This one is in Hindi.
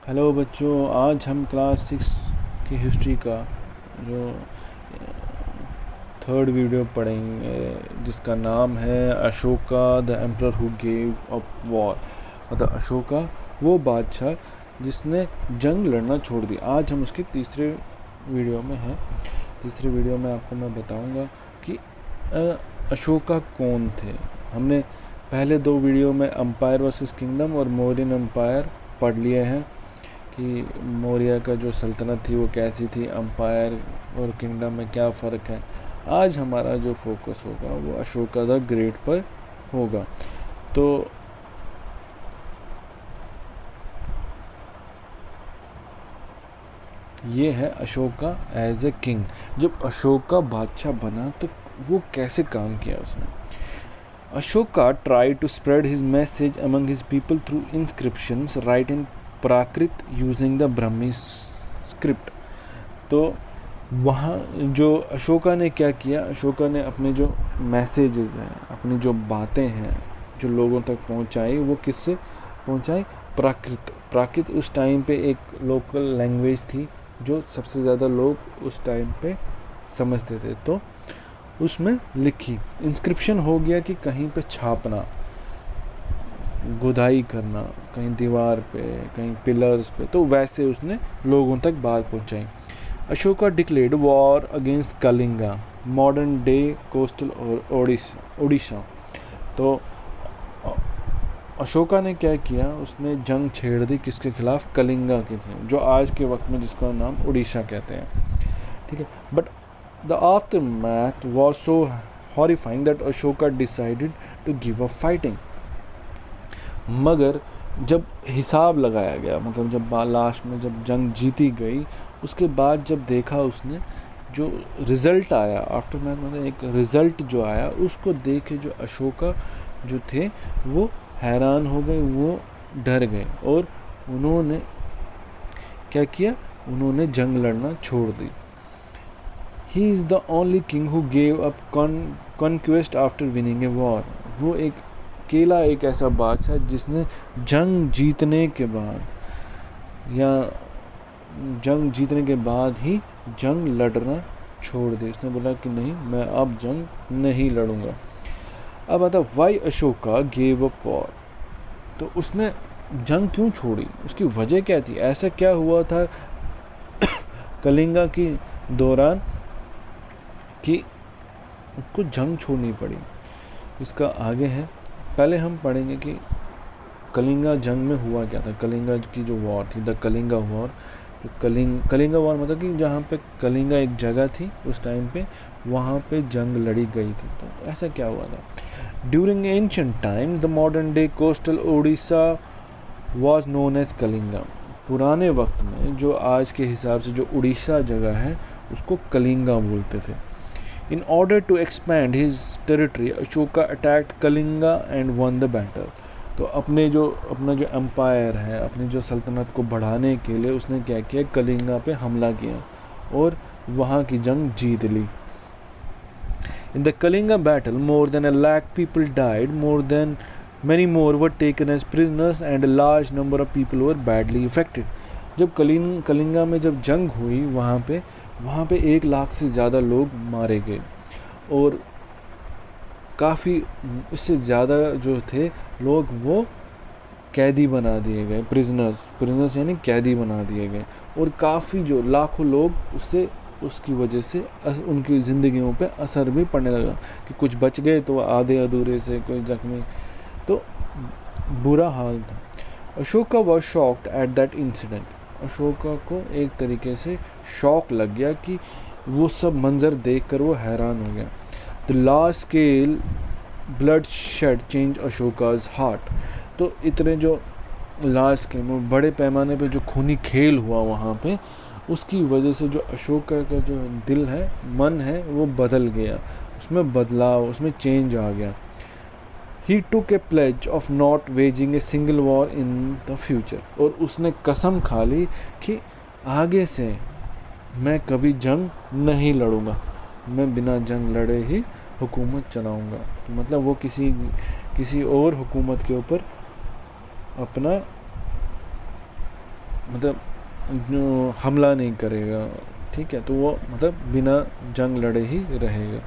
हेलो बच्चों, आज हम क्लास 6 की हिस्ट्री का जो थर्ड वीडियो पढ़ेंगे जिसका नाम है Ashoka the emperor who gave up war. मतलब अशोका वो बादशाह जिसने जंग लड़ना छोड़ दी। आज हम उसके तीसरे वीडियो में हैं। तीसरे वीडियो में आपको मैं बताऊंगा कि अशोका कौन थे। हमने पहले दो वीडियो में एम्पायर वर्सेस किंगडम और मौर्यन एम्पायर पढ़ लिए हैं कि मौर्य का जो सल्तनत थी वो कैसी थी, एम्पायर और किंगडम में क्या फ़र्क है। आज हमारा जो फोकस होगा वो अशोका द ग्रेट पर होगा। तो ये है अशोका एज ए किंग। जब अशोका बादशाह बना तो वो कैसे काम किया उसने। Ashoka try to spread his message among his people through inscriptions right in Prakrit using the Brahmi script. तो वहाँ जो अशोका ने क्या किया, अशोका ने अपने जो मैसेजेस हैं, अपनी जो बातें हैं जो लोगों तक पहुँचाई, वो किससे पहुँचाई? प्राकृत। प्राकृत उस टाइम पे एक लोकल लैंग्वेज थी जो सबसे ज़्यादा लोग उस टाइम पे समझते थे। तो उसमें लिखी। इंस्क्रिप्शन हो गया कि कहीं पे छापना, गुदाई करना, कहीं दीवार पे, कहीं पिलर्स पे। तो वैसे उसने लोगों तक बात पहुंचाई। Ashoka declared war against Kalinga, modern day coastal Odisha. तो अशोका ने क्या किया, उसने जंग छेड़ दी किसके खिलाफ? कलिंगा के, जो आज के वक्त में जिसका नाम उड़ीसा कहते हैं। ठीक है, but the aftermath was so horrifying that Ashoka decided to give up fighting. मगर जब हिसाब लगाया गया, मतलब जब लास्ट में जब जंग जीती गई, उसके बाद जब देखा उसने, जो रिज़ल्ट आया आफ्टर मैच, मतलब एक रिज़ल्ट जो आया, उसको देख के जो अशोका जो थे वो हैरान हो गए, वो डर गए और उन्होंने क्या किया, उन्होंने जंग लड़ना छोड़ दी। He is the only king who gave up conquest after winning a war. वो एक अकेला एक ऐसा बादशाह जिसने जंग जीतने के बाद या जंग जीतने के बाद ही जंग लड़ना छोड़ दी। उसने बोला कि नहीं, मैं अब जंग नहीं लड़ूंगा। अब आता why Ashoka gave up war. तो उसने जंग क्यों छोड़ी, उसकी वजह क्या थी? ऐसा क्या हुआ था कलिंगा की दौरान कि उसको जंग छोड़नी पड़ी? इसका आगे है। पहले हम पढ़ेंगे कि कलिंगा जंग में हुआ क्या था। कलिंगा की जो वॉर थी, द कलिंगा वॉर। जो कलिंगा वॉर मतलब कि जहाँ पे कलिंगा एक जगह थी उस टाइम पे, वहाँ पे जंग लड़ी गई थी। तो ऐसा क्या हुआ था? During ancient time the modern day coastal Odisha was known as Kalinga. पुराने वक्त में जो आज के हिसाब से जो उड़ीसा जगह है उसको कलिंगा बोलते थे। In order to expand his territory, Ashoka attacked Kalinga and won the battle. तो अपना जो एम्पायर है, अपनी जो सल्तनत को बढ़ाने के लिए उसने क्या किया, कलिंगा पे हमला किया और वहाँ की जंग जीत ली। In the Kalinga battle, more than 100,000 people died, many more were taken as prisoners and a large number of people were badly affected. जब कलिंगा में जब जंग हुई, वहाँ पे 1,00,000 से ज़्यादा लोग मारे गए और काफ़ी इससे ज़्यादा जो थे लोग वो कैदी बना दिए गए, प्रिजनर्स यानी कैदी बना दिए गए। और काफ़ी जो लाखों लोग उसकी वजह से उनकी ज़िंदगियों पे असर भी पड़ने लगा कि कुछ बच गए तो आधे अधूरे से, कोई जख्मी। तो बुरा हाल था। Ashoka was shocked at that incident. Ashoka को एक तरीके से शॉक लग गया कि वो सब मंज़र देखकर वो हैरान हो गया। The large scale blood shed change Ashoka's heart. तो इतने जो लार्ज स्केल में बड़े पैमाने पे जो खूनी खेल हुआ वहाँ पे, उसकी वजह से जो अशोका का जो दिल है, मन है, वो बदल गया, उसमें बदलाव, उसमें चेंज आ गया। He took a pledge of not waging a single war in the future. और उसने कसम खा ली कि आगे से मैं कभी जंग नहीं लड़ूंगा, मैं बिना जंग लड़े ही हुकूमत चलाऊंगा। तो मतलब वो किसी और हुकूमत के ऊपर अपना मतलब जो हमला नहीं करेगा, ठीक है, तो वो मतलब बिना जंग लड़े ही रहेगा।